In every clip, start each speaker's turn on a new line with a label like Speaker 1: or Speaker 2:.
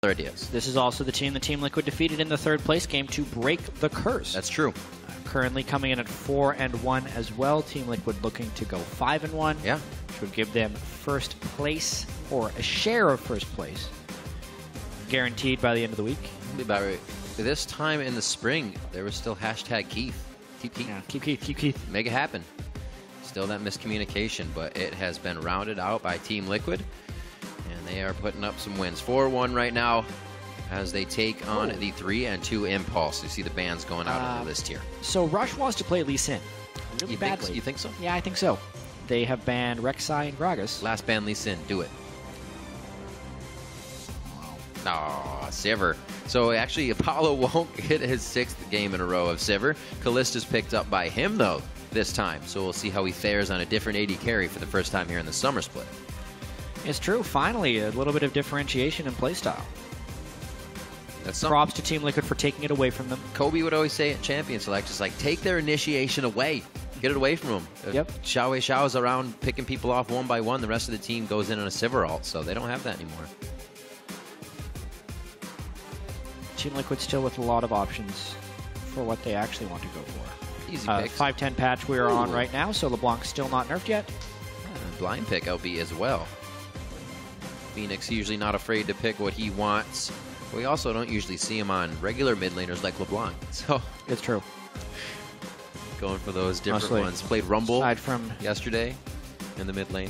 Speaker 1: Ideas.
Speaker 2: This is also the team Team Liquid defeated in the third place game to break the curse.
Speaker 1: That's true.
Speaker 2: Currently coming in at 4-1 as well. Team Liquid looking to go 5-1.
Speaker 1: Yeah.
Speaker 2: Which would give them first place, or a share of first place, guaranteed by the end of the week.
Speaker 1: About right. This time in the spring, there was still hashtag Keith. TiP.
Speaker 2: Yeah, keep Keith.
Speaker 1: Make it happen. Still that miscommunication, but it has been rounded out by Team Liquid. And they are putting up some wins. 4-1 right now as they take on the 3-2 Impulse. You see the bans going out on the list here.
Speaker 2: So Rush wants to play Lee Sin really badly.
Speaker 1: You think so?
Speaker 2: Yeah, I think so. They have banned Rek'Sai and Gragas.
Speaker 1: Last ban Lee Sin. Do it. Oh, Sivir. So actually, Apollo won't get his 6th game in a row of Sivir. Kallista's picked up by him, though, this time. So we'll see how he fares on a different AD carry for the first time here in the summer split.
Speaker 2: It's true. Finally, a little bit of differentiation in playstyle.
Speaker 1: That's
Speaker 2: props to Team Liquid for taking it away from them.
Speaker 1: Kobe would always say at Champion Select, just like, take their initiation away. Get it away from them.
Speaker 2: Yep.
Speaker 1: Xiao's around picking people off one by one. The rest of the team goes in on a Sivir ult, so they don't have that anymore.
Speaker 2: Team Liquid still with a lot of options for what they actually want to go for.
Speaker 1: Easy picks.
Speaker 2: 5-10 patch we are on right now, so LeBlanc's still not nerfed yet.
Speaker 1: Blind pick LB as well. Phoenix usually not afraid to pick what he wants. We also don't usually see him on regular mid laners like LeBlanc. So
Speaker 2: it's true.
Speaker 1: Going for those different
Speaker 2: Mostly.
Speaker 1: ones. Played Rumble
Speaker 2: aside from
Speaker 1: yesterday in the mid lane.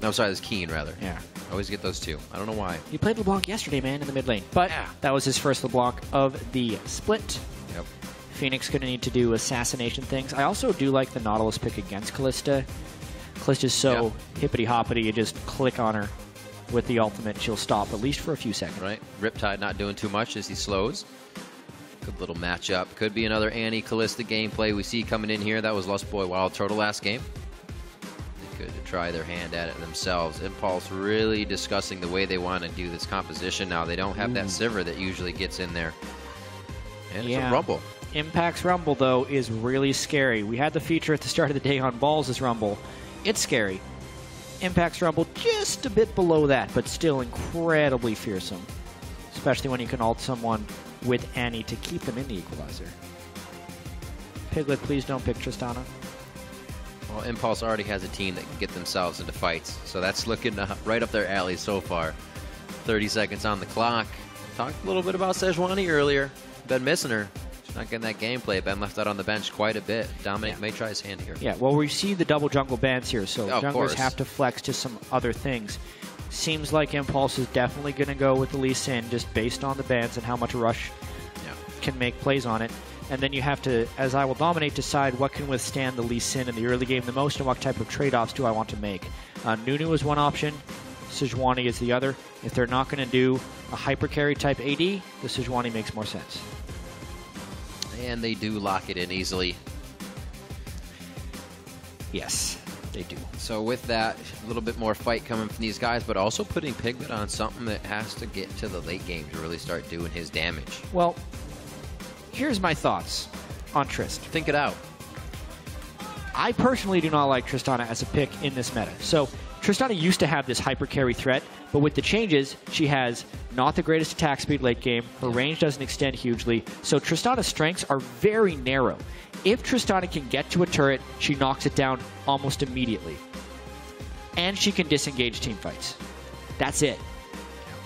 Speaker 1: No, sorry, this Keen rather.
Speaker 2: Yeah.
Speaker 1: I always get those two. I don't know why.
Speaker 2: He played LeBlanc yesterday, man, in the mid lane. But that was his first LeBlanc of the split.
Speaker 1: Yep.
Speaker 2: Phoenix going to need to do assassination things. I also do like the Nautilus pick against Kalista. Kalista's so hippity-hoppity, you just click on her with the ultimate, she'll stop at least for a few seconds.
Speaker 1: Right. Riptide not doing too much as he slows. Good little matchup. Could be another Annie-Kalista gameplay we see coming in here. That was Lust Boy Wild Turtle last game. They could try their hand at it themselves. Impulse really discussing the way they want to do this composition now. They don't have that Sivir that usually gets in there. And it's a Rumble.
Speaker 2: Impact's Rumble, though, is really scary. We had the feature at the start of the day on Balls' Rumble. It's scary. Impact's Rumble just a bit below that, but still incredibly fearsome. Especially when you can ult someone with Annie to keep them in the equalizer. Piglet, please don't pick Tristana.
Speaker 1: Well, Impulse already has a team that can get themselves into fights, so that's looking right up their alley so far. 30 seconds on the clock. Talked a little bit about Sejuani earlier. Been missing her. She's not getting that gameplay. Been left out on the bench quite a bit. Dominic may try his hand here.
Speaker 2: Yeah, well, we see the double jungle bans here, so junglers
Speaker 1: course.
Speaker 2: have to flex to some other things. Seems like Impulse is definitely going to go with the Lee Sin just based on the bans and how much Rush can make plays on it. And then you have to, as I will dominate, decide what can withstand the Lee Sin in the early game the most and what type of trade-offs do I want to make. Nunu is one option. Sejuani is the other. If they're not going to do a hyper carry type AD, the Sejuani makes more sense.
Speaker 1: And they do lock it in easily.
Speaker 2: Yes, they do.
Speaker 1: So with that, a little bit more fight coming from these guys, but also putting Piglet on something that has to get to the late game to really start doing his damage.
Speaker 2: Well, here's my thoughts on Trist.
Speaker 1: Think it out.
Speaker 2: I personally do not like Tristana as a pick in this meta. So Tristana used to have this hyper carry threat, but with the changes, she has not the greatest attack speed late game. Her range doesn't extend hugely, so Tristana's strengths are very narrow. If Tristana can get to a turret, she knocks it down almost immediately. And she can disengage team fights. That's it.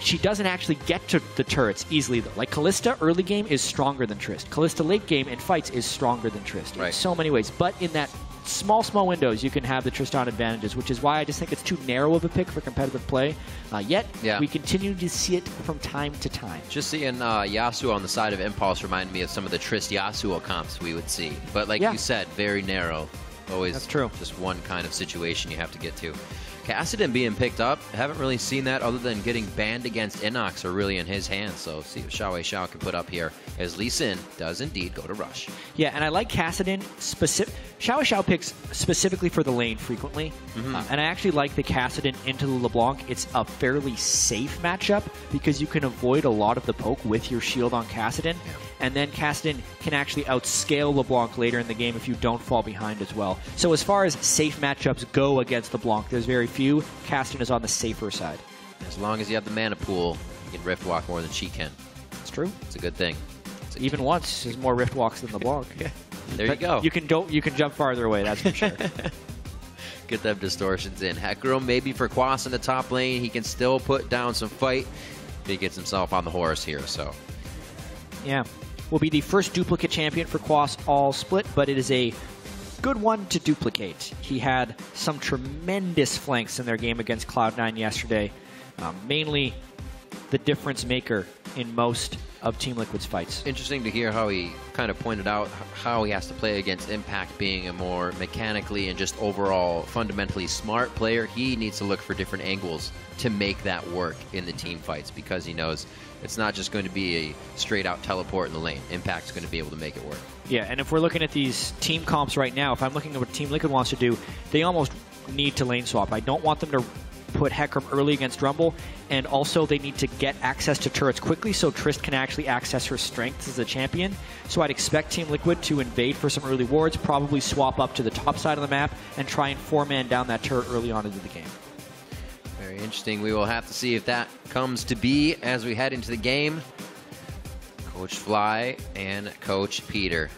Speaker 2: She doesn't actually get to the turrets easily, though. Like, Kalista early game is stronger than Trist. Kalista late game in fights is stronger than Trist in so many ways. But in that small windows, you can have the Tristan advantages, which is why I just think it's too narrow of a pick for competitive play. Yet, we continue to see it from time to time.
Speaker 1: Just seeing Yasuo on the side of Impulse reminded me of some of the Trist Yasuo comps we would see. But like you said, very narrow. Always just one kind of situation you have to get to. Kassadin being picked up, haven't really seen that other than getting banned against Inox are really in his hands. So see what Xiao can put up here as Lee Sin does indeed go to Rush.
Speaker 2: Yeah, and I like Kassadin. Xiao picks specifically for the lane frequently. And I actually like the Kassadin into the LeBlanc. It's a fairly safe matchup because you can avoid a lot of the poke with your shield on Kassadin. And then Kassadin can actually outscale LeBlanc later in the game if you don't fall behind as well. So as far as safe matchups go against LeBlanc, there's very few. Kassadin is on the safer side.
Speaker 1: As long as you have the mana pool, He can rift walk more than she can.
Speaker 2: It's true.
Speaker 1: It's a good thing.
Speaker 2: Even once, there's more rift walks than the block.
Speaker 1: There you go.
Speaker 2: You can jump farther away, that's for sure.
Speaker 1: Get them distortions in. Hecarim maybe for Quas in the top lane. He can still put down some fight. He gets himself on the horse here, so.
Speaker 2: Yeah. Will be the first duplicate champion for Quas all split, but it is a good one to duplicate. He had some tremendous flanks in their game against Cloud9 yesterday. Mainly the difference maker in most of Team Liquid's fights.
Speaker 1: Interesting to hear how he kind of pointed out how he has to play against Impact being a more mechanically and just overall fundamentally smart player. He needs to look for different angles to make that work in the team fights because he knows it's not just going to be a straight out teleport in the lane. Impact's going to be able to make it work.
Speaker 2: Yeah, and if we're looking at these team comps right now, if I'm looking at what Team Liquid wants to do, they almost need to lane swap. I don't want them to put Hecarim early against Rumble, and also they need to get access to turrets quickly so Trist can actually access her strengths as a champion. So I'd expect Team Liquid to invade for some early wards, probably swap up to the top side of the map, and try and four-man down that turret early on into the game.
Speaker 1: Very interesting. We will have to see if that comes to be as we head into the game. Coach Fly and Coach Peter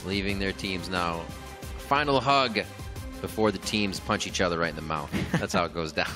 Speaker 1: leaving their teams now. Final hug before the teams punch each other right in the mouth. That's how it goes down.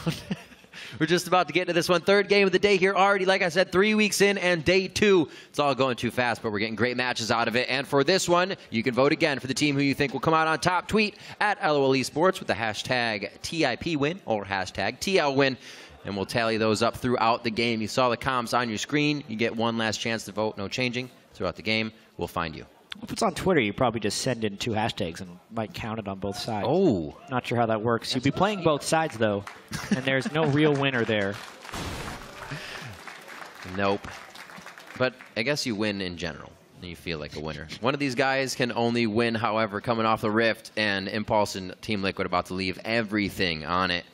Speaker 1: We're just about to get into this one. Third game of the day here already. Like I said, 3 weeks in and day 2. It's all going too fast, but we're getting great matches out of it. And for this one, you can vote again for the team who you think will come out on top. Tweet at LOL Esports with the hashtag TiP win or hashtag TL win. And we'll tally those up throughout the game. You saw the comms on your screen. You get one last chance to vote. No changing throughout the game. We'll find you.
Speaker 2: If it's on Twitter, you probably just send in 2 hashtags and might count it on both sides.
Speaker 1: Oh.
Speaker 2: Not sure how that works. You'd be playing both sides, though, and there's no real winner there.
Speaker 1: Nope. But I guess you win in general. You feel like a winner. One of these guys can only win, however, coming off the Rift, and Impulse and Team Liquid about to leave everything on it.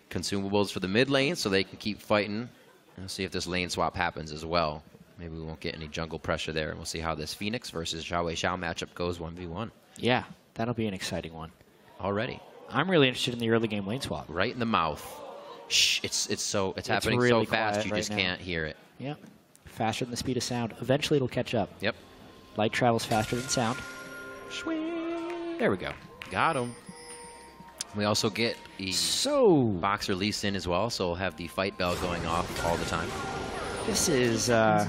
Speaker 1: Consumables for the mid lane so they can keep fighting. We'll see if this lane swap happens as well. Maybe we won't get any jungle pressure there, and we'll see how this Phoenix versus Xiao Wei Xiao matchup goes 1v1.
Speaker 2: Yeah, that'll be an exciting one.
Speaker 1: Already.
Speaker 2: I'm really interested in the early game lane swap.
Speaker 1: Right in the mouth. Shh, it's happening
Speaker 2: really
Speaker 1: so fast you
Speaker 2: right
Speaker 1: just
Speaker 2: now.
Speaker 1: can't hear it.
Speaker 2: Yep. Faster than the speed of sound. Eventually it'll catch up.
Speaker 1: Yep.
Speaker 2: Light travels faster than sound. There we go.
Speaker 1: Got him. We also get the box release in as well, so we'll have the fight bell going off all the time.
Speaker 2: This is not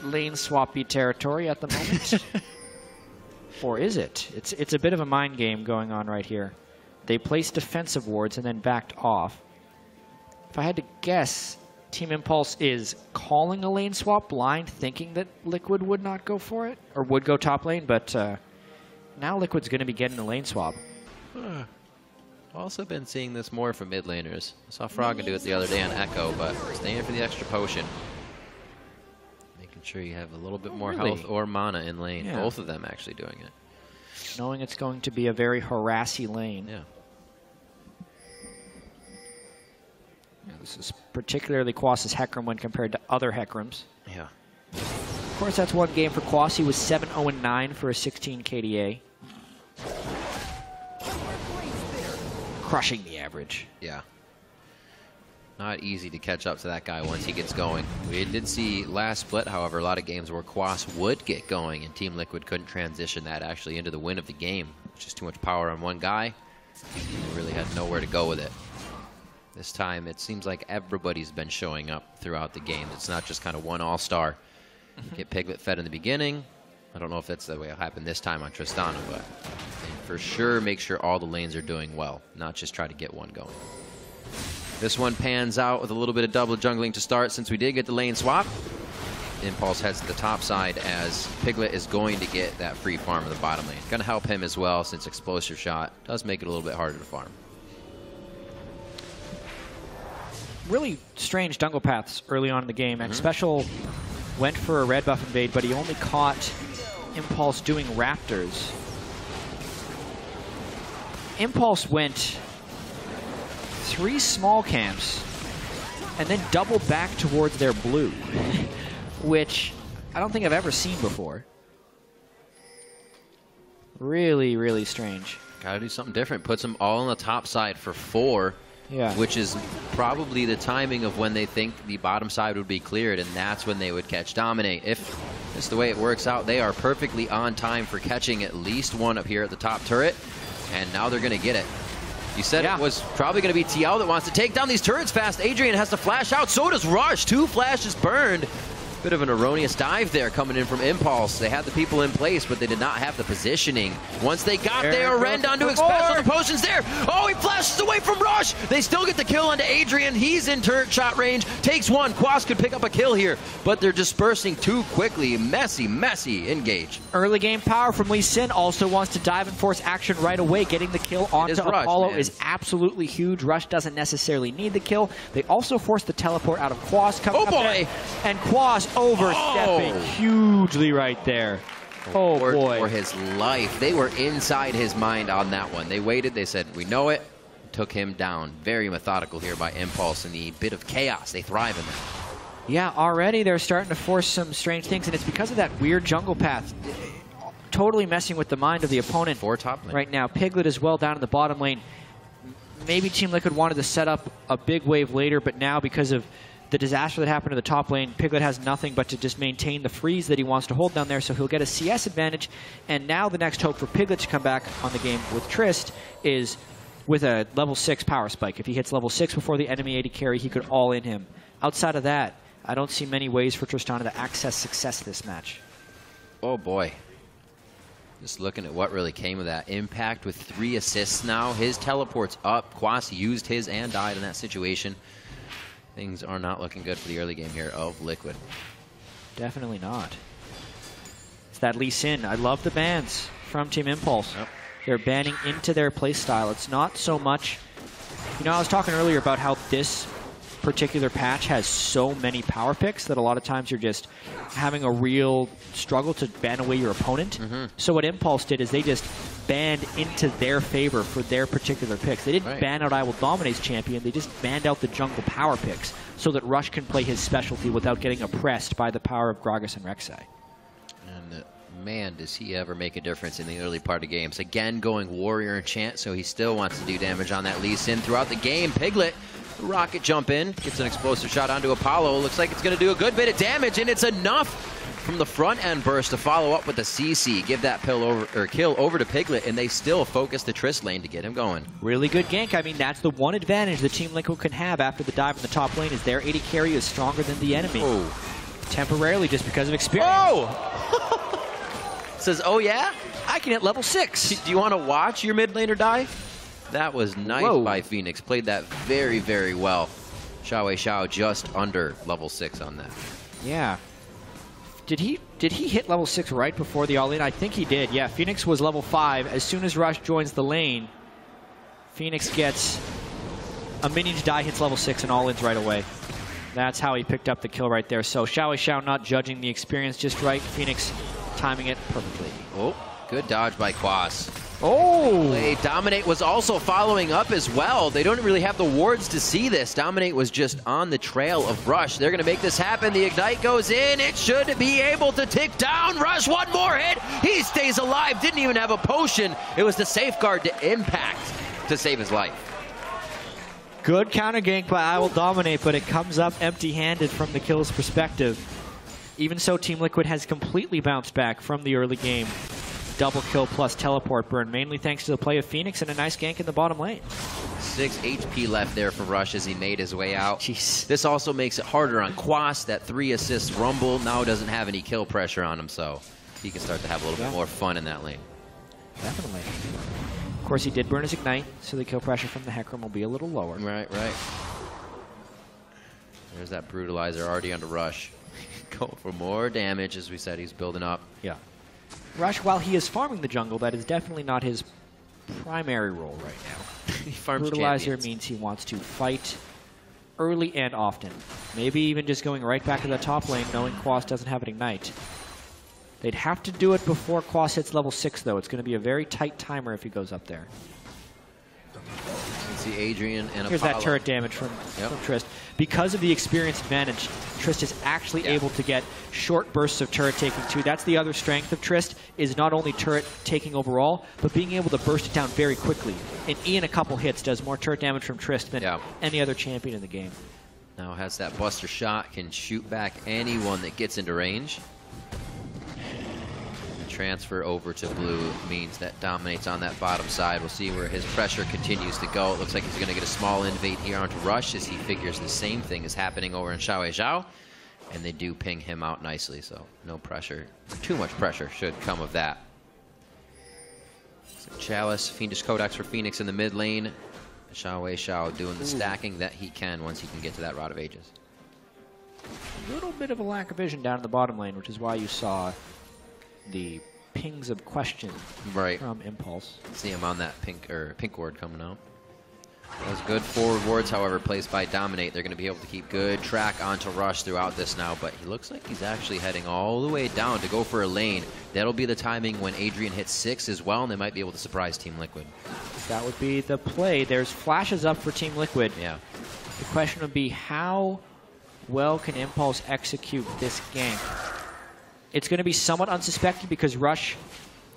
Speaker 2: lane swappy territory at the moment. Or is it? It's a bit of a mind game going on right here. They placed defensive wards and then backed off. If I had to guess, Team Impulse is calling a lane swap blind, thinking that Liquid would not go for it, or would go top lane, but now Liquid's going to be getting the lane swap.
Speaker 1: Also been seeing this more from mid laners. I saw Froggen do it the other day on Echo, but staying for the extra potion. Making sure you have a little bit more health or mana in lane.
Speaker 2: Yeah.
Speaker 1: Both of them actually doing it.
Speaker 2: Knowing it's going to be a very harassy lane.
Speaker 1: Yeah.
Speaker 2: This is particularly Quas's Hecarim when compared to other Hecarims.
Speaker 1: Yeah.
Speaker 2: Of course, that's one game for Quas. He was 7-0-9 for a 16 KDA. Crushing the average.
Speaker 1: Yeah. Not easy to catch up to that guy once he gets going. We did see last split, however, a lot of games where Quas would get going and Team Liquid couldn't transition that actually into the win of the game. It's just too much power on one guy. They really had nowhere to go with it. This time, it seems like everybody's been showing up throughout the game. It's not just kind of one all-star. Get Piglet fed in the beginning. I don't know if that's the way it happened this time on Tristana, but for sure make sure all the lanes are doing well, not just try to get one going. This one pans out with a little bit of double jungling to start since we did get the lane swap. Impulse heads to the top side as Piglet is going to get that free farm in the bottom lane. Going to help him as well since Explosive Shot does make it a little bit harder to farm.
Speaker 2: Really strange jungle paths early on in the game, and Special went for a red buff invade, but he only caught Impulse doing Raptors. Impulse went 3 small camps and then doubled back towards their blue, which I don't think I've ever seen before. Really, really strange.
Speaker 1: Gotta do something different. Puts them all on the top side for 4.
Speaker 2: Yeah.
Speaker 1: Which is probably the timing of when they think the bottom side would be cleared, and that's when they would catch Dominate. If it's the way it works out, they are perfectly on time for catching at least one up here at the top turret, and now they're going to get it. You said it was probably going to be TL that wants to take down these turrets fast. Adrian has to flash out. So does Rush. 2 flashes burned. Bit of an erroneous dive there coming in from Impulse. They had the people in place, but they did not have the positioning. Once they got there, Rend onto Express on the potions there. Oh, he flashes away from Rush. They still get the kill onto Adrian. He's in turret shot range. Takes one. Quas could pick up a kill here, but they're dispersing too quickly. Messy engage.
Speaker 2: Early game power from Lee Sin. Also wants to dive and force action right away. Getting the kill onto Apollo is absolutely huge. Rush doesn't necessarily need the kill. They also force the teleport out of Quas.
Speaker 1: Oh boy!
Speaker 2: And Quas overstepping hugely right there. Oh boy.
Speaker 1: For his life. They were inside his mind on that one. They waited. They said, we know it. Took him down. Very methodical here by Impulse in the bit of chaos. They thrive in that.
Speaker 2: Yeah, already they're starting to force some strange things, and it's because of that weird jungle path. Totally messing with the mind of the opponent.
Speaker 1: For top lane.
Speaker 2: Right now. Piglet is well down in the bottom lane. Maybe Team Liquid wanted to set up a big wave later, but now because of the disaster that happened in the top lane, Piglet has nothing but to just maintain the freeze that he wants to hold down there, so he'll get a CS advantage. And now the next hope for Piglet to come back on the game with Trist is with a level 6 power spike. If he hits level 6 before the enemy AD carry, he could all in him. Outside of that, I don't see many ways for Tristana to access success this match.
Speaker 1: Oh boy. Just looking at what really came of that. Impact with 3 assists now. His teleport's up. Quas used his and died in that situation. Things are not looking good for the early game here of Liquid.
Speaker 2: Definitely not. It's that Lee Sin. I love the bans from Team Impulse.
Speaker 1: Yep.
Speaker 2: They're banning into their playstyle. It's not so much... You know, I was talking earlier about how this particular patch has so many power picks that a lot of times you're just having a real struggle to ban away your opponent. So what Impulse did is they just banned into their favor for their particular picks. They didn't ban out I Will Dominate's champion, they just banned out the jungle power picks so that Rush can play his specialty without getting oppressed by the power of Gragas and Rek'Sai.
Speaker 1: And man, does he ever make a difference in the early part of games. Again, going Warrior Enchant, so he still wants to do damage on that Lee Sin throughout the game. Piglet, rocket jump in, gets an explosive shot onto Apollo. Looks like it's going to do a good bit of damage, and it's enough from the front end burst to follow up with the CC. Give that kill over to Piglet, and they still focus the Trist lane to get him going.
Speaker 2: Really good gank. I mean, that's the one advantage the Team Liquid can have after the dive in the top lane is their AD carry is stronger than the enemy. Temporarily, just because of experience.
Speaker 1: Oh! Says, oh yeah?
Speaker 2: I can hit level 6.
Speaker 1: Do you want to watch your mid laner die? That was nice by Phoenix. Played that very, very well. Xiao Xiao just under level 6 on that.
Speaker 2: Yeah. Did he hit level 6 right before the all-in? I think he did. Yeah, Phoenix was level 5. As soon as Rush joins the lane, Phoenix gets a minion to die, hits level 6, and all-ins right away. That's how he picked up the kill right there. So Xiao Xiao not judging the experience just right. Phoenix timing it perfectly.
Speaker 1: Oh, good dodge by Quas.
Speaker 2: Oh!
Speaker 1: Dominate was also following up as well. They don't really have the wards to see this. Dominate was just on the trail of Rush. They're going to make this happen. The Ignite goes in. It should be able to tick down. Rush, one more hit. He stays alive. Didn't even have a potion. It was the safeguard to Impact to save his life.
Speaker 2: Good counter gank by I Will Dominate, but it comes up empty-handed from the kill's perspective. Even so, Team Liquid has completely bounced back from the early game. Double kill plus teleport burn, mainly thanks to the play of Phoenix and a nice gank in the bottom lane.
Speaker 1: 6 HP left there for Rush as he made his way out.
Speaker 2: Jeez.
Speaker 1: This also makes it harder on Quas. That 3 assist Rumble now doesn't have any kill pressure on him, so he can start to have a little bit more fun in that lane.
Speaker 2: Definitely. Of course, he did burn his Ignite, so the kill pressure from the Hecarim will be a little lower.
Speaker 1: Right. There's that Brutalizer already under Rush. Going for more damage, as we said, he's building up.
Speaker 2: Yeah. Rush, while he is farming the jungle, that is definitely not his primary role right now.
Speaker 1: He farms
Speaker 2: Brutalizer
Speaker 1: champions.
Speaker 2: means he wants to fight early and often. Maybe even just going right back to the top lane, knowing Quas doesn't have an Ignite. They'd have to do it before Quas hits level 6, though. It's going to be a very tight timer if he goes up there.
Speaker 1: Let's see see Adrian and
Speaker 2: Here's
Speaker 1: Apollo.
Speaker 2: that turret damage from Trist. Because of the experience advantage, Trist is actually able to get short bursts of turret taking too. That's the other strength of Trist, is not only turret taking overall, but being able to burst it down very quickly. And in a couple hits does more turret damage from Trist than any other champion in the game.
Speaker 1: Now has that buster shot, can shoot back anyone that gets into range. Transfer over to blue means that dominates on that bottom side. We'll see where his pressure continues to go. It looks like he's going to get a small invade here onto Rush as he figures the same thing is happening over in Xiao Zhao. And they do ping him out nicely, so no pressure. Too much pressure should come of that. So Chalice, Fiendish Codex for Phoenix in the mid lane. Xiao doing the stacking that he can once he can get to that Rod of Ages.
Speaker 2: A little bit of a lack of vision down in the bottom lane, which is why you saw the pings of question from Impulse.
Speaker 1: See him on that pink ward coming out. Those good forward wards, however, placed by Dominate. They're going to be able to keep good track onto Rush throughout this now, but he looks like he's actually heading all the way down to go for a lane. That'll be the timing when Adrian hits 6 as well, and they might be able to surprise Team Liquid.
Speaker 2: That would be the play. There's flashes up for Team Liquid.
Speaker 1: Yeah.
Speaker 2: The question would be, how well can Impulse execute this gank? It's going to be somewhat unsuspected because Rush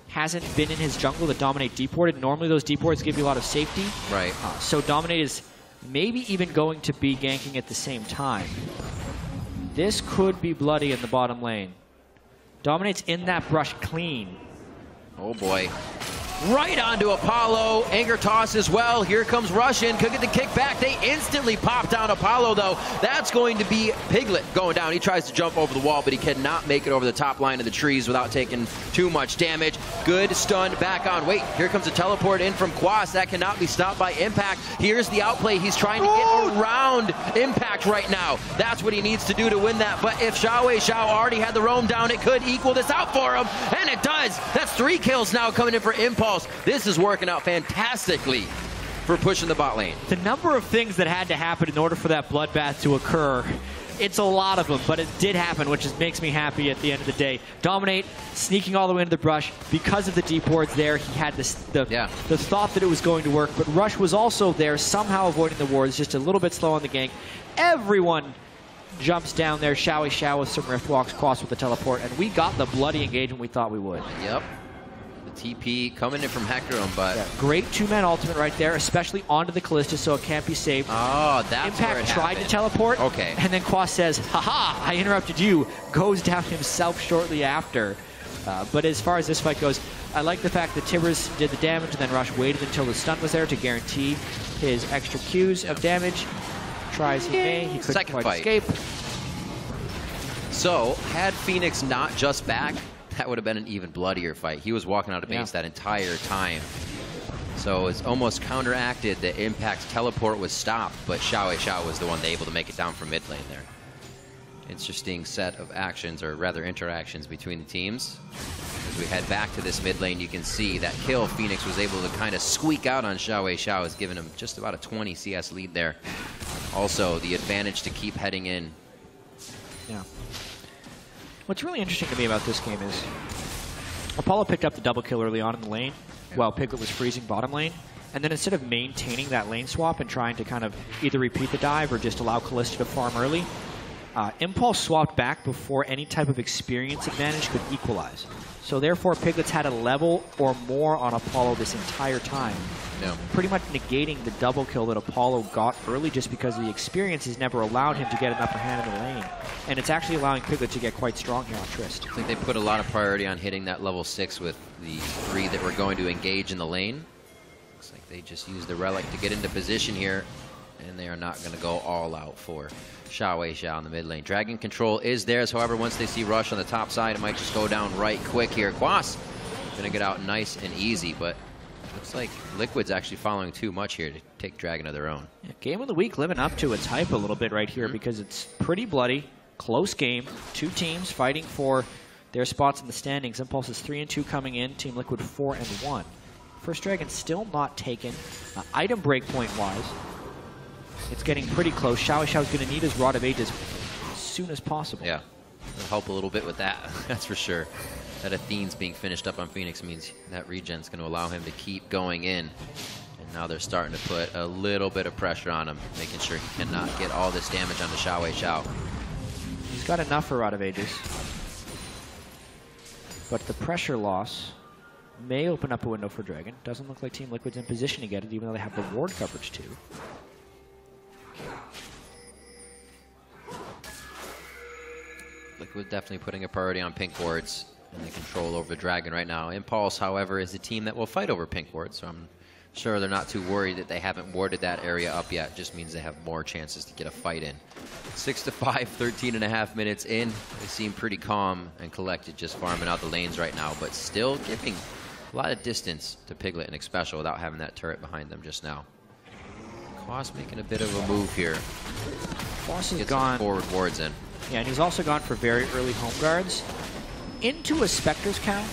Speaker 2: hasn't been in his jungle to Dominate deported. Normally those deports give you a lot of safety.
Speaker 1: Right.
Speaker 2: So Dominate is maybe even going to be ganking at the same time. This could be bloody in the bottom lane. Dominate's in that brush clean.
Speaker 1: Oh boy. Right onto Apollo. Anger toss as well. Here comes Rush in. Could get the kick back. They instantly pop down Apollo, though. That's going to be Piglet going down. He tries to jump over the wall, but he cannot make it over the top line of the trees without taking too much damage. Good stun back on. Wait, here comes a teleport in from Quas. That cannot be stopped by Impact. Here's the outplay. He's trying to get around Impact right now. That's what he needs to do to win that. But if Xiao already had the roam down, it could equal this out for him. And it does. That's 3 kills now coming in for Impulse. This is working out fantastically for pushing the bot lane.
Speaker 2: The number of things that had to happen in order for that bloodbath to occur, it's a lot of them, but it did happen, which just makes me happy at the end of the day. Dominate, sneaking all the way into the brush. Because of the deep wards there, he had the thought that it was going to work, but Rush was also there, somehow avoiding the wards, just a little bit slow on the gank. Everyone jumps down there. Xiao with some rift walks, Quas with the teleport, and we got the bloody engagement we thought we would.
Speaker 1: Yep. TP coming in from Hecarim, but...
Speaker 2: Yeah, great 2-man ultimate right there, especially onto the Callista so it can't be saved.
Speaker 1: Oh, that's
Speaker 2: Impact
Speaker 1: where it
Speaker 2: tried
Speaker 1: happened.
Speaker 2: to teleport,
Speaker 1: okay.
Speaker 2: And then Quas says, haha, I interrupted you, goes down himself shortly after. But as far as this fight goes, I like the fact that Tibbers did the damage and then Rush waited until the stun was there to guarantee his extra Qs of damage. Tries he may, he couldn't quite escape.
Speaker 1: So, had Phoenix not just back, that would have been an even bloodier fight. He was walking out of base that entire time. So it's almost counteracted that Impact's teleport was stopped, but Xiao was the one able to make it down from mid lane there. Interesting set of actions, or rather interactions between the teams. As we head back to this mid lane, you can see that kill Phoenix was able to kind of squeak out on Xiao has given him just about a 20 CS lead there. Also, the advantage to keep heading in.
Speaker 2: Yeah. What's really interesting to me about this game is Apollo picked up the double kill early on in the lane while Piglet was freezing bottom lane. And then instead of maintaining that lane swap and trying to kind of either repeat the dive or just allow Callista to farm early, Impulse swapped back before any type of experience advantage could equalize. So therefore, Piglet's had a level or more on Apollo this entire time.
Speaker 1: Yeah.
Speaker 2: Pretty much negating the double kill that Apollo got early just because the experience has never allowed him to get an upper hand in the lane. And it's actually allowing Piglet to get quite strong here on Trist.
Speaker 1: I think they put a lot of priority on hitting that level 6 with the 3 that were going to engage in the lane. Looks like they just used the relic to get into position here, and they are not going to go all out for Xiao in the mid lane. Dragon control is theirs. However, once they see Rush on the top side, it might just go down right quick here. Quas going to get out nice and easy, but looks like Liquid's actually following too much here to take Dragon of their own.
Speaker 2: Yeah, game of the week living up to its hype a little bit right here because it's pretty bloody, close game. 2 teams fighting for their spots in the standings. Impulse is 3-2 coming in. Team Liquid 4-1. First Dragon still not taken. Item breakpoint wise, it's getting pretty close. Xiao's going to need his Rod of Ages as soon as possible.
Speaker 1: Yeah, it'll help a little bit with that, that's for sure. That Athene's being finished up on Phoenix means that regen's going to allow him to keep going in. And Now they're starting to put a little bit of pressure on him, making sure he cannot get all this damage onto Xiao.
Speaker 2: He's got enough for Rod of Ages. But the pressure loss may open up a window for Dragon. Doesn't look like Team Liquid's in position to get it, even though they have the ward coverage too.
Speaker 1: Liquid definitely putting a priority on pink wards and the control over the Dragon right now. Impulse, however, is a team that will fight over pink wards, so I'm sure they're not too worried that they haven't warded that area up yet. Just means they have more chances to get a fight in. 6-5, 13.5 minutes in. They seem pretty calm and collected, just farming out the lanes right now, but still giving a lot of distance to Piglet and Xpecial without having that turret behind them just now. Quas making a bit of a move here.
Speaker 2: Quas has
Speaker 1: Get
Speaker 2: gone
Speaker 1: some forward wards in.
Speaker 2: Yeah, and he's also gone for very early home guards into a Spectre's count,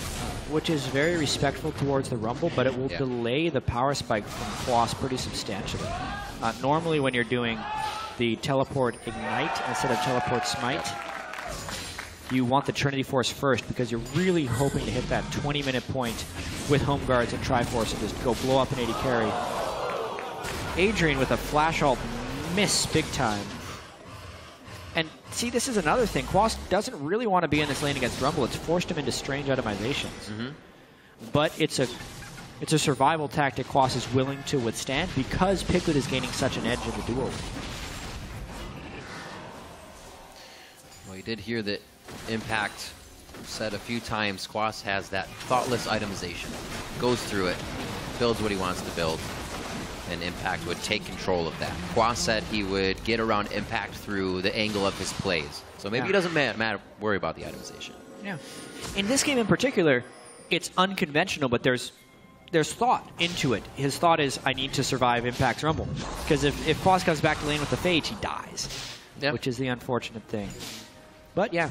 Speaker 2: which is very respectful towards the Rumble, but it will delay the power spike from Quas pretty substantially. Normally when you're doing the Teleport Ignite instead of Teleport Smite, you want the Trinity Force first because you're really hoping to hit that 20-minute point with home guards and Triforce and just go blow up an AD carry. Adrian with a flash ult miss big time. And see, this is another thing. Quas doesn't really want to be in this lane against Rumble. It's forced him into strange itemizations. But it's a survival tactic Quas is willing to withstand because Piglet is gaining such an edge in the duo.
Speaker 1: Well, you did hear that Impact said a few times Quas has that thoughtless itemization. Goes through it, builds what he wants to build, and Impact would take control of that. Quas said he would get around Impact through the angle of his plays. So maybe he doesn't worry about the itemization.
Speaker 2: Yeah. In this game in particular, it's unconventional, but there's thought into it. His thought is, I need to survive Impact's Rumble. Because if Quas comes back to lane with the Phage, he dies. Which is the unfortunate thing. But yeah,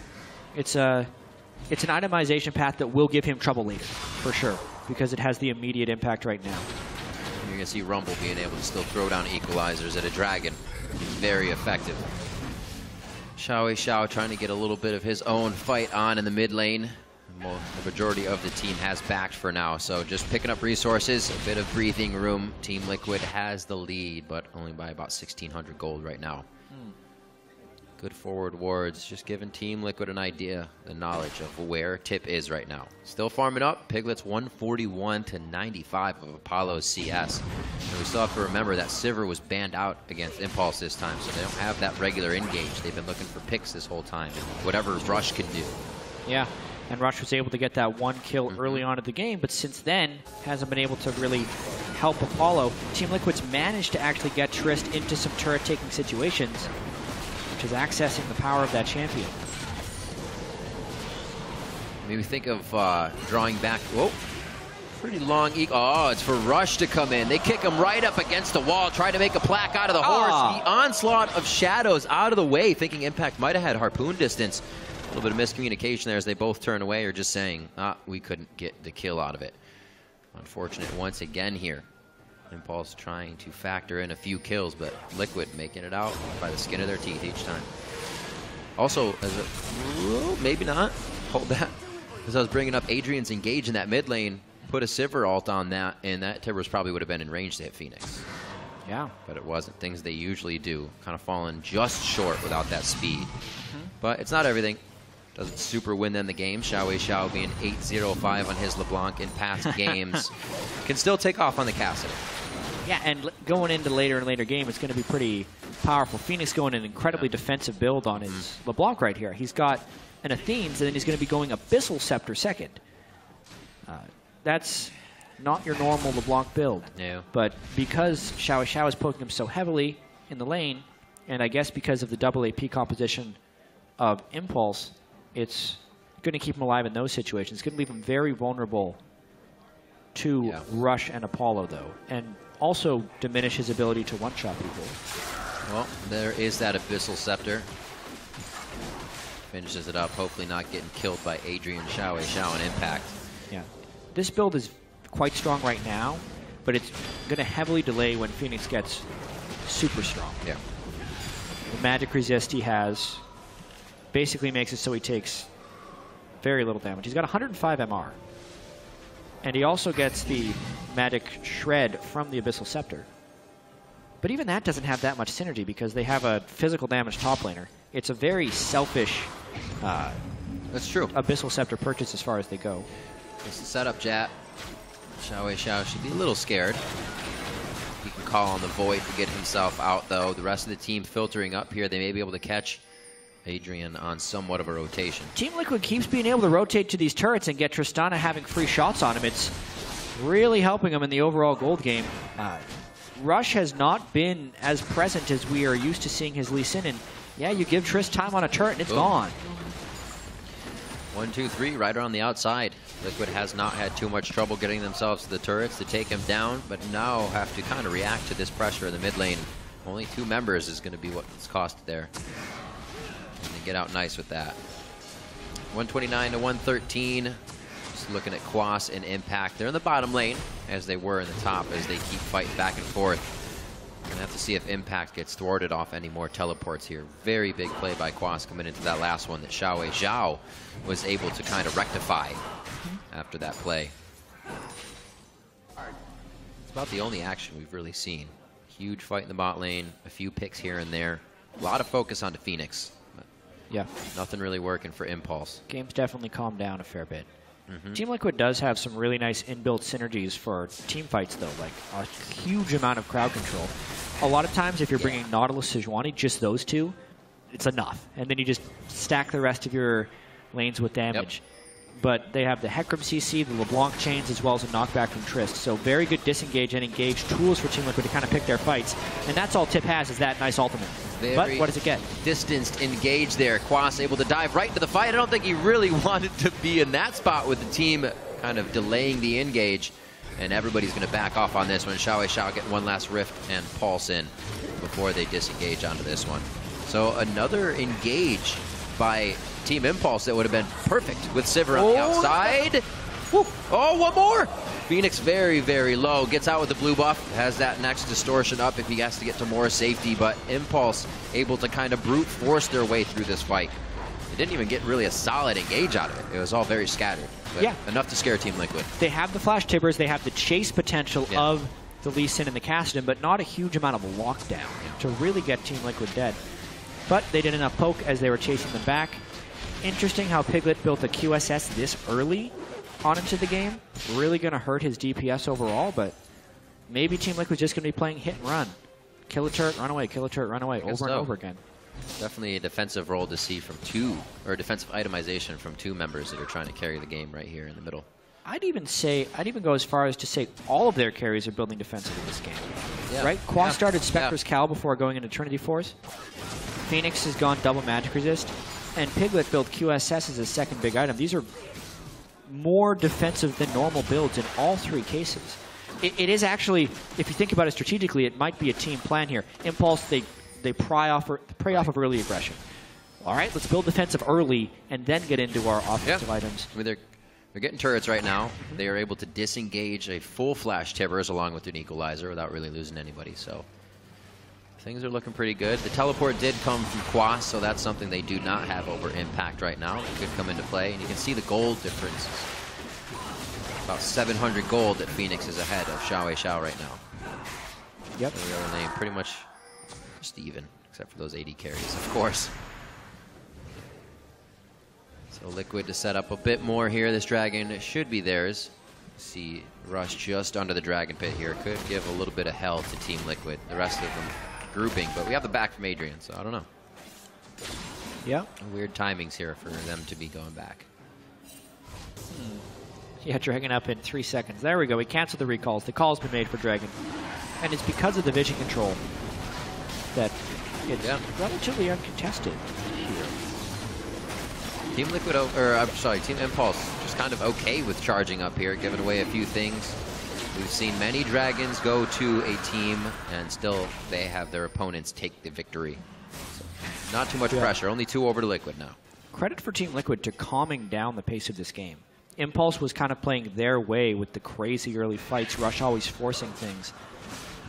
Speaker 2: it's an itemization path that will give him trouble later, for sure. Because it has the immediate impact right now.
Speaker 1: You're going to see Rumble being able to still throw down equalizers at a Dragon. Very effective. Xiao trying to get a little bit of his own fight on in the mid lane. The majority of the team has backed for now, so just picking up resources, a bit of breathing room. Team Liquid has the lead, but only by about 1,600 gold right now. Good forward wards, just giving Team Liquid an idea, the knowledge of where TiP is right now. Still farming up. Piglet's 141 to 95 of Apollo's CS. And we still have to remember that Sivir was banned out against Impulse this time, so they don't have that regular engage. They've been looking for picks this whole time, and whatever Rush can do. Yeah,
Speaker 2: and Rush was able to get that one kill early on in the game, but since then hasn't been able to really help Apollo. Team Liquid's managed to actually get Trist into some turret-taking situations, which is accessing the power of that champion.
Speaker 1: Maybe think of drawing back. Whoa, pretty long. Oh, it's for Rush to come in. They kick him right up against the wall, try to make a plaque out of the horse. The onslaught of shadows out of the way, thinking Impact might have had harpoon distance. A little bit of miscommunication there as they both turn away, or just saying, we couldn't get the kill out of it. Unfortunate once again here. Impulse trying to factor in a few kills, but Liquid making it out by the skin of their teeth each time. Also, maybe not. Hold that. As I was bringing up Adrian's engage in that mid lane, put a Sivir ult on that, and that Tibbers probably would have been in range to hit Phoenix.
Speaker 2: Yeah.
Speaker 1: But it wasn't. Things they usually do. Kind of falling just short without that speed. But it's not everything. Doesn't super win them the game. Xiao being 8-0-5 on his LeBlanc in past games. Can still take off on the Cassidy.
Speaker 2: Yeah, and going into later and later game, it's going to be pretty powerful. Phoenix going an incredibly defensive build on his LeBlanc right here. He's got an Athene's, and then he's going to be going Abyssal Scepter second. That's not your normal LeBlanc build.
Speaker 1: No.
Speaker 2: But because Xiao is poking him so heavily in the lane, and I guess because of the double AP composition of Impulse, it's going to keep him alive in those situations. It's going to leave him very vulnerable to Rush and Apollo, though, and also diminish his ability to one-shot people.
Speaker 1: Well, there is that Abyssal Scepter. Finishes it up, hopefully not getting killed by Adrian, Xiao and Impact.
Speaker 2: Yeah. This build is quite strong right now, but it's going to heavily delay when Phoenix gets super strong.
Speaker 1: Yeah.
Speaker 2: The magic resist he has basically makes it so he takes very little damage. He's got 105 MR. And he also gets the magic shred from the Abyssal Scepter. But even that doesn't have that much synergy because they have a physical damage top laner. It's a very selfish
Speaker 1: That's true.
Speaker 2: Abyssal Scepter purchase as far as they go.
Speaker 1: It's the setup, Jat. Xiao should be a little scared. He can call on the Void to get himself out, though. The rest of the team filtering up here. They may be able to catch Adrian on somewhat of a rotation.
Speaker 2: Team Liquid keeps being able to rotate to these turrets and get Tristana having free shots on him. It's really helping him in the overall gold game. Rush has not been as present as we are used to seeing his Lee Sin, and yeah, you give Trist time on a turret and it's gone.
Speaker 1: 1, 2, 3, right around the outside. Liquid has not had too much trouble getting themselves to the turrets to take him down, but now have to kind of react to this pressure in the mid lane. Only 2 members is going to be what's cost there. And they get out nice with that. 129 to 113. Just looking at Quas and Impact. They're in the bottom lane, as they were in the top, as they keep fighting back and forth. We're gonna have to see if Impact gets thwarted off any more teleports here. Very big play by Quas coming into that last one that Xiao was able to kind of rectify after that play. It's about the only action we've really seen. Huge fight in the bot lane, a few picks here and there. A lot of focus onto Phoenix.
Speaker 2: Yeah.
Speaker 1: Nothing really working for Impulse.
Speaker 2: Game's definitely calmed down a fair bit. Team Liquid does have some really nice inbuilt synergies for team fights, though, like a huge amount of crowd control. A lot of times, if you're bringing Nautilus, Sejuani, just those two, it's enough. And then you just stack the rest of your lanes with damage. But they have the Hecarim CC, the LeBlanc chains, as well as a knockback from Trist. So very good disengage and engage tools for Team Liquid to kind of pick their fights. And that's all TiP has, is that nice ultimate. But what does it get?
Speaker 1: Distanced engage there. Quas able to dive right into the fight. I don't think he really wanted to be in that spot with the team kind of delaying the engage. And everybody's going to back off on this one. Xiao get one last rift and pulse in before they disengage onto this one. So another engage by Team Impulse that would have been perfect with Sivir on the outside. Woo. Oh, one more! Phoenix very, very low. Gets out with the blue buff. Has that next distortion up if he has to get to more safety. But Impulse able to kind of brute force their way through this fight. They didn't even get really a solid engage out of it. It was all very scattered. But
Speaker 2: yeah.
Speaker 1: Enough to scare Team Liquid.
Speaker 2: They have the Flash Tibbers. They have the chase potential of the Lee Sin and the Kassadin, but not a huge amount of lockdown to really get Team Liquid dead. But they did enough poke as they were chasing them back. Interesting how Piglet built a QSS this early on into the game. Really going to hurt his DPS overall, but maybe Team Liquid's just going to be playing hit and run. Kill a turret, run away, kill a turret, run away, over and over again.
Speaker 1: Definitely a defensive role to see from defensive itemization from 2 members that are trying to carry the game right here in the middle.
Speaker 2: I'd even go as far as to say all of their carries are building defensive in this game. Yeah. Right? Quas started Spectre's Cal before going into Trinity Force. Phoenix has gone double magic resist. And Piglet built QSS as his second big item. These are more defensive than normal builds in all 3 cases. It is actually, if you think about it strategically, it might be a team plan here. Impulse, they prey off of early aggression. All right, let's build defensive early and then get into our offensive items.
Speaker 1: I mean, they're getting turrets right now. They are able to disengage a full Flash Tibbers along with an Equalizer without really losing anybody. So things are looking pretty good. The teleport did come from Quas, so that's something they do not have over Impact right now. It could come into play, and you can see the gold difference. About 700 gold that Phoenix is ahead of Xiao right now.
Speaker 2: Yep.
Speaker 1: The other lane pretty much just even, except for those 80 carries, of course. So Liquid to set up a bit more here. This dragon should be theirs. See Rush just under the dragon pit here. Could give a little bit of hell to Team Liquid. The rest of them grouping, but we have the back from Adrian, so I don't know.
Speaker 2: Yeah.
Speaker 1: Weird timings here for them to be going back.
Speaker 2: Yeah, Dragon up in 3 seconds. There we go. We canceled the recalls. The call's been made for Dragon. And it's because of the vision control that it's relatively uncontested here.
Speaker 1: Team Liquid, Team Impulse just kind of okay with charging up here, giving away a few things. We've seen many Dragons go to a team and still they have their opponents take the victory. So not too much pressure, only 2 over to Liquid now.
Speaker 2: Credit for Team Liquid to calming down the pace of this game. Impulse was kind of playing their way with the crazy early fights, Rush always forcing things.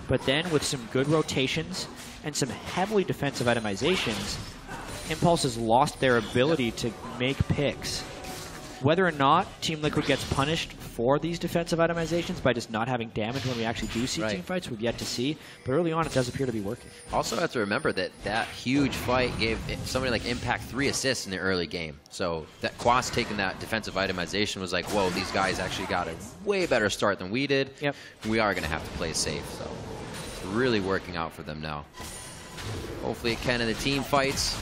Speaker 2: But then with some good rotations and some heavily defensive itemizations, Impulse has lost their ability to make picks. Whether or not Team Liquid gets punished for these defensive itemizations by just not having damage when we actually do see team fights. We've yet to see, but early on it does appear to be working. Also
Speaker 1: have to remember that that huge fight gave somebody like Impact 3 assists in the early game. So that Quas taking that defensive itemization was like, whoa, these guys actually got a way better start than we did.
Speaker 2: Yep.
Speaker 1: We are going to have to play safe, so it's really working out for them now. Hopefully it can in the team fights.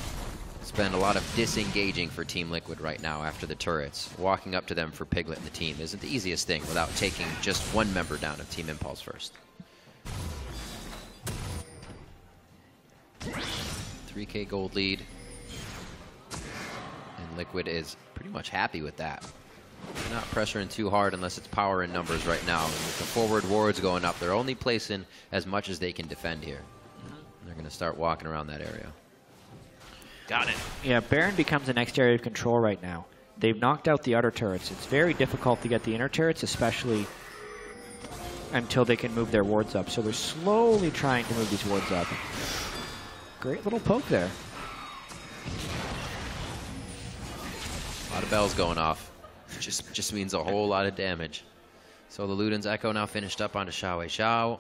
Speaker 1: It's been a lot of disengaging for Team Liquid right now after the turrets. Walking up to them for Piglet and the team isn't the easiest thing without taking just one member down of Team Impulse first. 3K gold lead. And Liquid is pretty much happy with that. They're not pressuring too hard unless it's power in numbers right now. And with the forward wards going up, they're only placing as much as they can defend here. They're going to start walking around that area.
Speaker 2: Got it. Yeah, Baron becomes the next area of control right now. They've knocked out the outer turrets. It's very difficult to get the inner turrets, especially until they can move their wards up. So they're slowly trying to move these wards up. Great little poke there.
Speaker 1: A lot of bells going off. Just means a whole lot of damage. So the Luden's Echo now finished up onto Xiao Wei Xiao.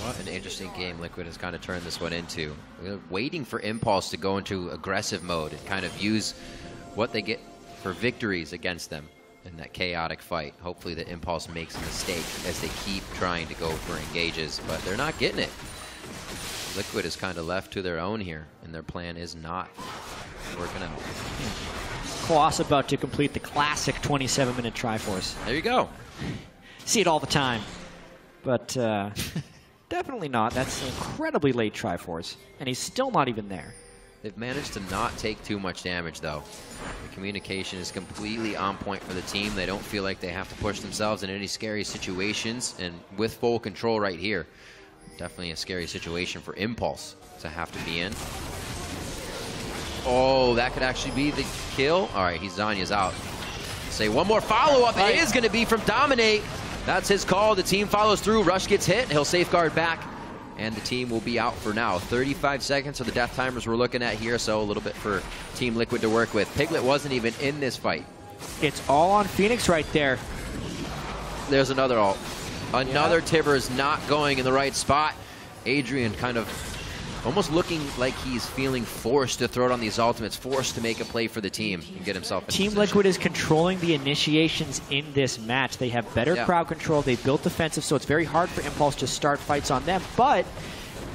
Speaker 1: What an interesting game Liquid has kind of turned this one into. They're waiting for Impulse to go into aggressive mode and kind of use what they get for victories against them in that chaotic fight. Hopefully the Impulse makes a mistake as they keep trying to go for engages, but they're not getting it. Liquid is kind of left to their own here, and their plan is not working out.
Speaker 2: Quas about to complete the classic 27-minute Triforce.
Speaker 1: There you go.
Speaker 2: See it all the time. But definitely not. That's an incredibly late Triforce, and he's still not even there.
Speaker 1: They've managed to not take too much damage, though. The communication is completely on point for the team. They don't feel like they have to push themselves in any scary situations, and with full control right here, definitely a scary situation for Impulse to have to be in. Oh, that could actually be the kill. All right, Zanya's out. Say one more follow-up. It is going to be from Dominate. That's his call. The team follows through. Rush gets hit. He'll safeguard back. And the team will be out for now. 35 seconds are the death timers we're looking at here, so a little bit for Team Liquid to work with. Piglet wasn't even in this fight.
Speaker 2: It's all on Phoenix right there.
Speaker 1: There's another ult. Another Tibbers not going in the right spot. Adrian kind of almost looking like he's feeling forced to throw it on these ultimates, forced to make a play for the team and get himself in
Speaker 2: Team
Speaker 1: position.
Speaker 2: Liquid is controlling the initiations in this match. They have better crowd control. They've built defensive, so it's very hard for Impulse to start fights on them. But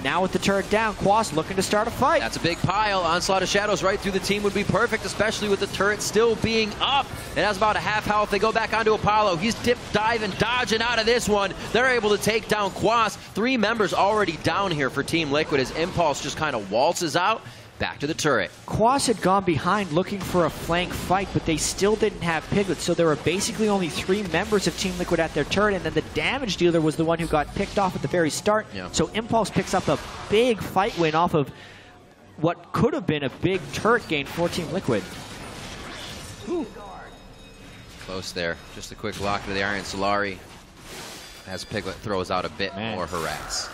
Speaker 2: now with the turret down, Quas looking to start a fight.
Speaker 1: That's a big pile. Onslaught of Shadows right through the team would be perfect, especially with the turret still being up. It has about a half health. They go back onto Apollo. He's dip, diving, dodging out of this one. They're able to take down Quas. 3 members already down here for Team Liquid as Impulse just kind of waltzes out. Back to the turret.
Speaker 2: Quas had gone behind looking for a flank fight, but they still didn't have Piglet, so there were basically only 3 members of Team Liquid at their turret, and then the damage dealer was the one who got picked off at the very start.
Speaker 1: Yeah.
Speaker 2: So Impulse picks up a big fight win off of what could have been a big turret gain for Team Liquid.
Speaker 1: Ooh. Close there. Just a quick lock to the Iron Solari as Piglet throws out a bit more harass.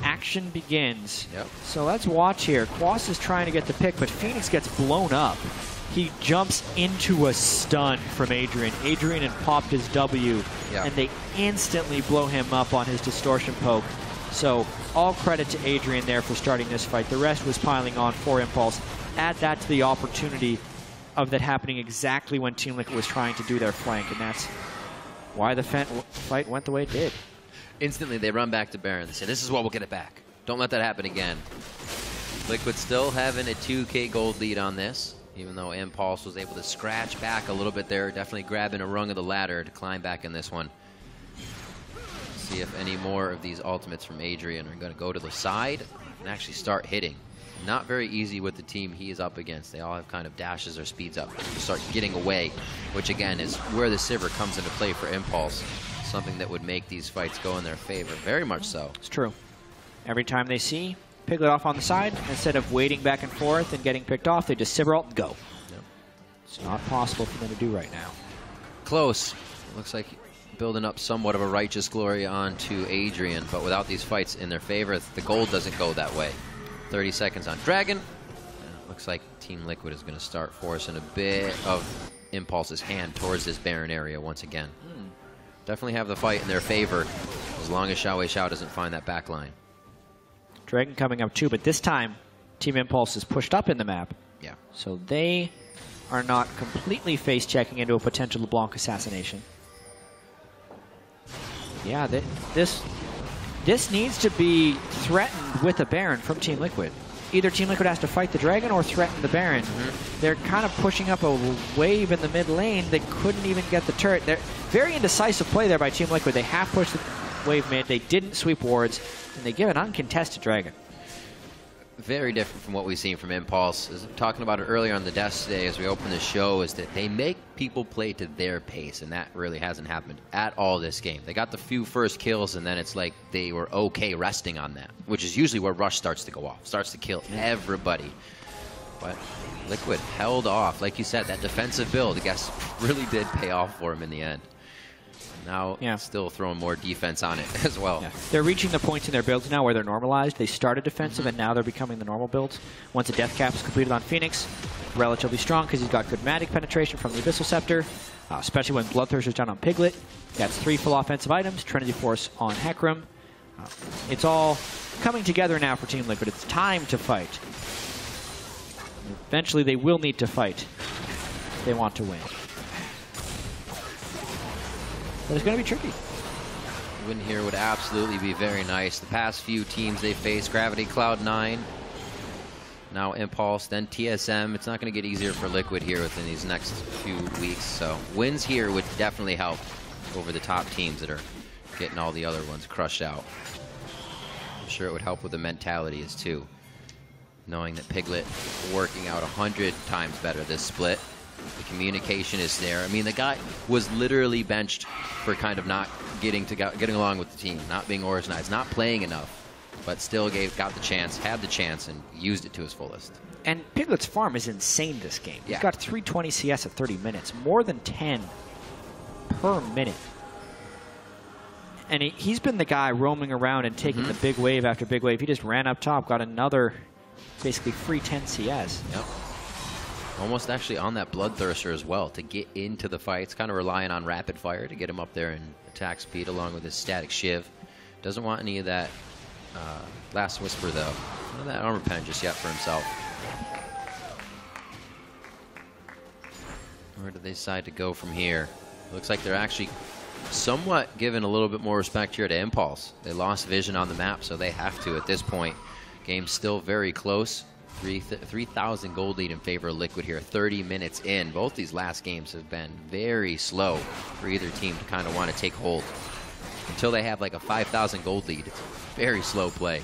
Speaker 2: Action begins.
Speaker 1: Yep.
Speaker 2: So let's watch here. Quas is trying to get the pick, but Phoenix gets blown up. He jumps into a stun from Adrian. Adrian had popped his W, and they instantly blow him up on his distortion poke. So all credit to Adrian there for starting this fight. The rest was piling on for Impulse. Add that to the opportunity of that happening exactly when Team Liquid was trying to do their flank, and that's why the fight went the way it did.
Speaker 1: Instantly, they run back to Baron. They say, this is what we'll get it back. Don't let that happen again. Liquid still having a 2K gold lead on this, even though Impulse was able to scratch back a little bit there, definitely grabbing a rung of the ladder to climb back in this one. See if any more of these ultimates from Adrian are going to go to the side and actually start hitting. Not very easy with the team he is up against. They all have kind of dashes or speeds up to start getting away, which again is where the Sivir comes into play for Impulse. Something that would make these fights go in their favor, very much so.
Speaker 2: It's true. Every time they see Piglet off on the side, instead of waiting back and forth and getting picked off, they just Sivir ult and go.
Speaker 1: Yep.
Speaker 2: It's not possible for them to do right now.
Speaker 1: Close. It looks like building up somewhat of a righteous glory onto Adrian, but without these fights in their favor, the gold doesn't go that way. 30 seconds on Dragon. Looks like Team Team Liquid is going to start forcing a bit of Impulse's hand towards this Baron area once again. Definitely have the fight in their favor as long as Xiao doesn't find that back line.
Speaker 2: Dragon coming up too, but this time Team Impulse is pushed up in the map.
Speaker 1: Yeah.
Speaker 2: So they are not completely face-checking into a potential LeBlanc assassination. Yeah, this needs to be threatened with a Baron from Team Liquid. Either Team Liquid has to fight the Dragon or threaten the Baron. They're kind of pushing up a wave in the mid lane. They couldn't even get the turret. They're very indecisive play there by Team Liquid. They half pushed the wave mid. They didn't sweep wards, and they give an uncontested Dragon.
Speaker 1: Very different from what we've seen from Impulse. As I'm talking about it earlier on the desk today as we open the show, is that they make people play to their pace, and that really hasn't happened at all this game. They got the few first kills, and then it's like they were okay resting on that, which is usually where Rush starts to go off, starts to kill everybody. But Liquid held off. Like you said, that defensive build, I guess, really did pay off for him in the end. Now, still throwing more defense on it as well.
Speaker 2: Yeah. They're reaching the points in their builds now where they're normalized. They started defensive, and now they're becoming the normal builds. Once a death cap is completed on Phoenix, relatively strong because he's got good magic penetration from the Abyssal Scepter, especially when Bloodthirster's down on Piglet. That's 3 full offensive items, Trinity Force on Hecarim. It's all coming together now for Team Liquid. It's time to fight. Eventually, they will need to fight if they want to win. But it's going to be tricky.
Speaker 1: A win here would absolutely be very nice. The past few teams they faced, Gravity, Cloud9, now Impulse, then TSM. It's not going to get easier for Liquid here within these next few weeks. So wins here would definitely help over the top teams that are getting all the other ones crushed out. I'm sure it would help with the mentality as too. Knowing that Piglet working out 100 times better this split. The communication is there. I mean, the guy was literally benched for kind of not getting along with the team, not being organized, not playing enough, but still got the chance, had the chance, and used it to his fullest.
Speaker 2: And Piglet's farm is insane this game. He's got 320 CS at 30 minutes, more than 10 per minute. And he's been the guy roaming around and taking the big wave after big wave. He just ran up top, got another basically free 10 CS.
Speaker 1: Yep. Almost actually on that Bloodthirster as well to get into the fights, kind of relying on rapid fire to get him up there in attack speed along with his static shiv. Doesn't want any of that Last Whisper though. None of that armor pen just yet for himself. Where do they decide to go from here? Looks like they're actually somewhat giving a little bit more respect here to Impulse. They lost vision on the map, so they have to at this point. Game's still very close. 3,000 gold lead in favor of Liquid here, 30 minutes in. Both these last games have been very slow for either team to kind of want to take hold. Until they have like a 5,000 gold lead, it's very slow play.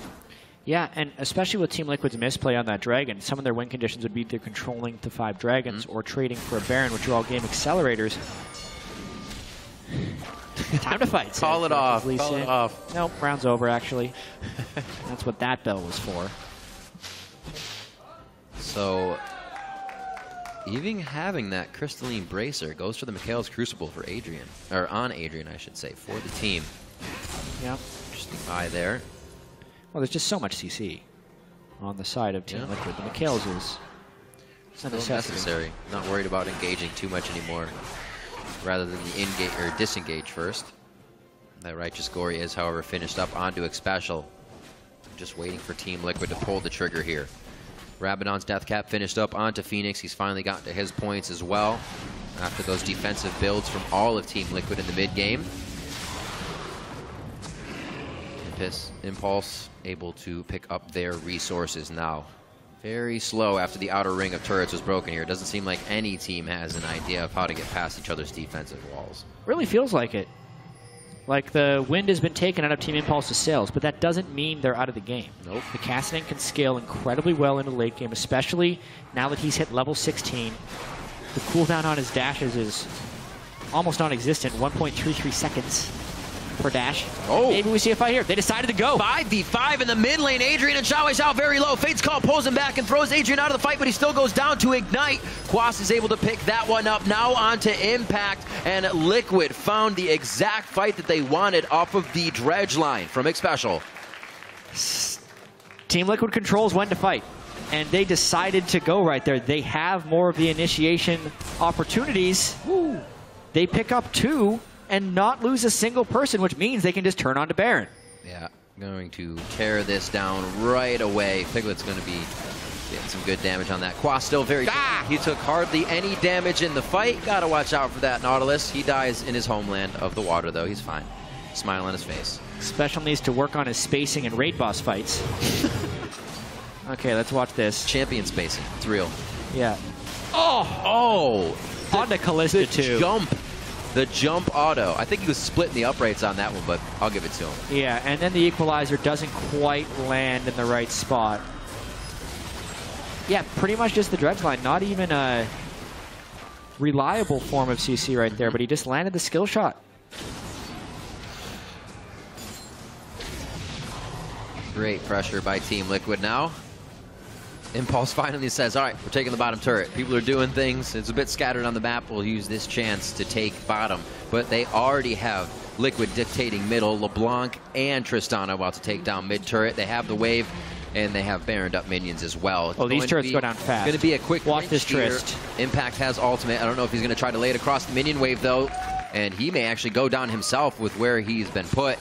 Speaker 2: Yeah, and especially with Team Liquid's misplay on that Dragon, some of their win conditions would be either controlling the 5 Dragons or trading for a Baron, which are all game accelerators. Time to fight.
Speaker 1: Call it off. Call it off.
Speaker 2: Nope, round's over, actually. That's what that bell was for.
Speaker 1: So, even having that Crystalline Bracer goes for the Mikhail's Crucible for Adrian. Or on Adrian, I should say, for the team.
Speaker 2: Yeah.
Speaker 1: Interesting eye there.
Speaker 2: Well, there's just so much CC on the side of Team Liquid. The Mikhail's is
Speaker 1: still necessary. Not worried about engaging too much anymore. Rather than the engage or disengage first. That Righteous Gory is, however, finished up onto Xpecial. Just waiting for Team Liquid to pull the trigger here. Rabadon's Death Cap finished up onto Phoenix. He's finally gotten to his points as well after those defensive builds from all of Team Liquid in the mid game. Impulse able to pick up their resources now. Very slow after the outer ring of turrets was broken here. It doesn't seem like any team has an idea of how to get past each other's defensive walls.
Speaker 2: Really feels like it. Like the wind has been taken out of Team Impulse's sails, but that doesn't mean they're out of the game.
Speaker 1: Nope.
Speaker 2: The Cassidy can scale incredibly well into the late game, especially now that he's hit level 16. The cooldown on his dashes is almost non-existent, 1.33 seconds per dash.
Speaker 1: Oh.
Speaker 2: Maybe we see a fight here. They decided to go.
Speaker 1: 5v5 in the mid lane. Adrian and Xiao very low. Fate's Call pulls him back and throws Adrian out of the fight, but he still goes down to Ignite. Quas is able to pick that one up. Now on to Impact, and Liquid found the exact fight that they wanted off of the dredge line from Xpecial.
Speaker 2: Team Liquid controls when to fight. And they decided to go right there. They have more of the initiation opportunities. Woo. They pick up 2 and not lose a single person, which means they can just turn on to Baron.
Speaker 1: Yeah, going to tear this down right away. Piglet's going to be getting some good damage on that. Quas still very He took hardly any damage in the fight. Got to watch out for that Nautilus. He dies in his homeland of the water, though. He's fine. Smile on his face.
Speaker 2: Special needs to work on his spacing in raid boss fights. Okay, let's watch this.
Speaker 1: Champion spacing. It's real.
Speaker 2: Yeah.
Speaker 1: Oh!
Speaker 2: On to Callista, too.
Speaker 1: The jump auto. I think he was splitting the uprights on that one, but I'll give it to him.
Speaker 2: Yeah, and then the equalizer doesn't quite land in the right spot. Yeah, pretty much just the dredge line. Not even a reliable form of CC right there, but he just landed the skill shot.
Speaker 1: Great pressure by Team Liquid now. Impulse finally says, all right, we're taking the bottom turret. People are doing things. It's a bit scattered on the map. We'll use this chance to take bottom. But they already have Liquid dictating middle. LeBlanc and Tristana about to take down mid turret. They have the wave, and they have Baroned up minions as well.
Speaker 2: Oh, these turrets go down fast.
Speaker 1: It's going to be a quick
Speaker 2: watch this
Speaker 1: here.
Speaker 2: Trist.
Speaker 1: Impact has ultimate. I don't know if he's going to try to lay it across the minion wave, though. And he may actually go down himself with where he's been put.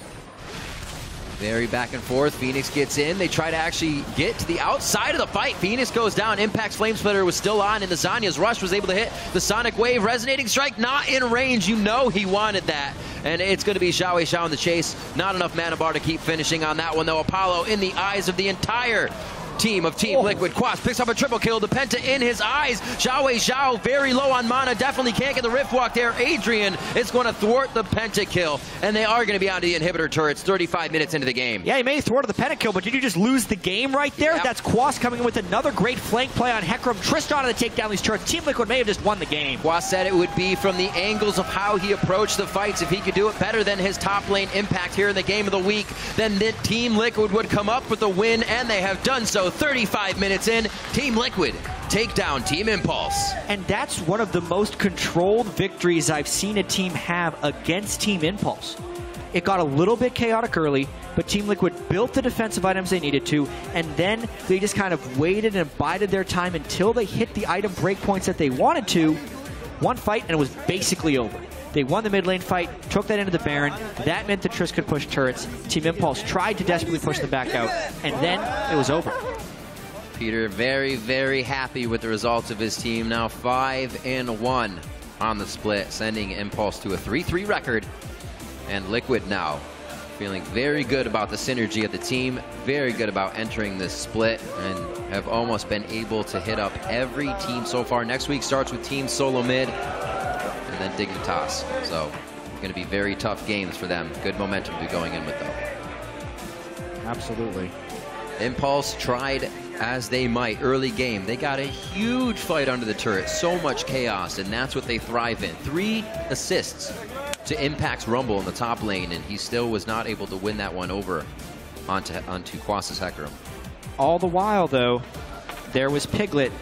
Speaker 1: Very back and forth. Phoenix gets in. They try to actually get to the outside of the fight. Phoenix goes down. Impact's Flame Splitter was still on, and the Zanya's Rush was able to hit the Sonic Wave. Resonating Strike not in range. You know he wanted that. And it's going to be Xiao Xiao in the chase. Not enough mana bar to keep finishing on that one, though. Apollo in the eyes of the entire team of Team Liquid. Quas picks up a triple kill. The Penta in his eyes. Xiao Xiao very low on mana. Definitely can't get the Rift Walk there. Adrian is going to thwart the Penta kill. And they are going to be onto the inhibitor turrets 35 minutes into the game.
Speaker 2: Yeah, he may have thwarted the Penta kill, but did you just lose the game right there?
Speaker 1: Yep.
Speaker 2: That's Quas coming in with another great flank play on Hecarim. Tristana to take down these turrets. Team Liquid may have just won the game.
Speaker 1: Quas said it would be from the angles of how he approached the fights. If he could do it better than his top lane Impact here in the game of the week, then the Team Liquid would come up with the win, and they have done so. 35 minutes in, Team Liquid take down Team Impulse.
Speaker 2: And that's one of the most controlled victories I've seen a team have against Team Impulse. It got a little bit chaotic early, but Team Liquid built the defensive items they needed to, and then they just kind of waited and bided their time until they hit the item breakpoints that they wanted to. One fight, and it was basically over. They won the mid lane fight, took that into the Baron. That meant the Triss could push turrets. Team Impulse tried to desperately push them back out, and then it was over.
Speaker 1: Peter very, very happy with the results of his team. Now 5-1 on the split, sending Impulse to a 3-3 record. And Liquid now feeling very good about the synergy of the team, very good about entering this split, and have almost been able to hit up every team so far. Next week starts with Team Solo Mid, and then Dignitas. So it's going to be very tough games for them. Good momentum to be going in with, though.
Speaker 2: Absolutely.
Speaker 1: Impulse tried as they might early game. They got a huge fight under the turret, so much chaos, and that's what they thrive in. 3 assists to Impact's Rumble in the top lane, and he still was not able to win that one over onto Quas's Hecarim.
Speaker 2: All the while, though, there was Piglet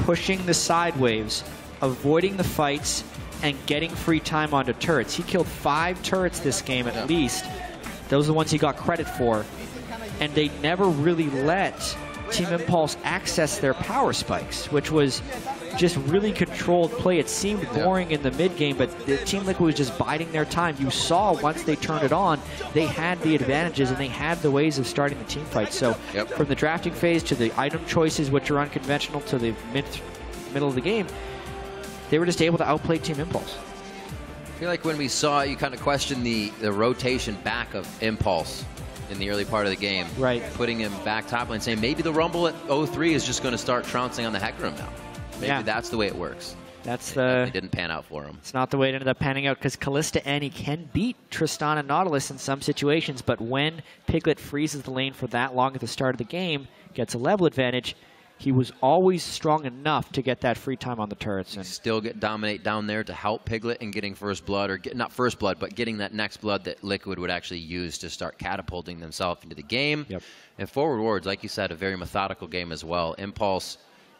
Speaker 2: pushing the side waves, avoiding the fights, and getting free time onto turrets. He killed 5 turrets this game at least. Those are the ones he got credit for. And they never really let Team Impulse access their power spikes, which was just really controlled play. It seemed boring in the mid game, but the Team Liquid was just biding their time. You saw once they turned it on, they had the advantages and they had the ways of starting the team fight. So from the drafting phase to the item choices, which are unconventional, to the middle of the game, they were just able to outplay Team Impulse.
Speaker 1: I feel like when we saw it, you kind of questioned the rotation back of Impulse in the early part of the game.
Speaker 2: Right.
Speaker 1: Putting him back top lane, saying maybe the Rumble at 0-3 is just going to start trouncing on the Hecarim now. Maybe that's the way it works.
Speaker 2: That's
Speaker 1: it didn't pan out for him.
Speaker 2: It's not the way it ended up panning out, because Callista Annie can beat Tristana Nautilus in some situations, but when Piglet freezes the lane for that long at the start of the game, gets a level advantage, he was always strong enough to get that free time on the turrets. And
Speaker 1: still dominate down there to help Piglet in getting first blood, or not first blood, but getting that next blood that Liquid would actually use to start catapulting themselves into the game.
Speaker 2: Yep.
Speaker 1: And Forward Wards, like you said, a very methodical game as well. Impulse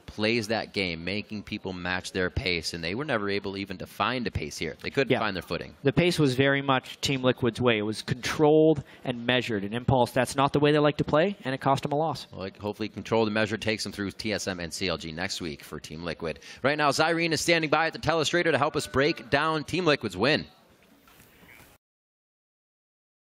Speaker 1: plays that game, making people match their pace, and they were never able even to find a pace here. They couldn't find their footing.
Speaker 2: The pace was very much Team Liquid's way. It was controlled and measured. And Impulse, that's not the way they like to play, and it cost them a loss.
Speaker 1: Well, hopefully controlled and measured takes them through TSM and CLG next week for Team Liquid. Right now, Zyrene is standing by at the telestrator to help us break down Team Liquid's win.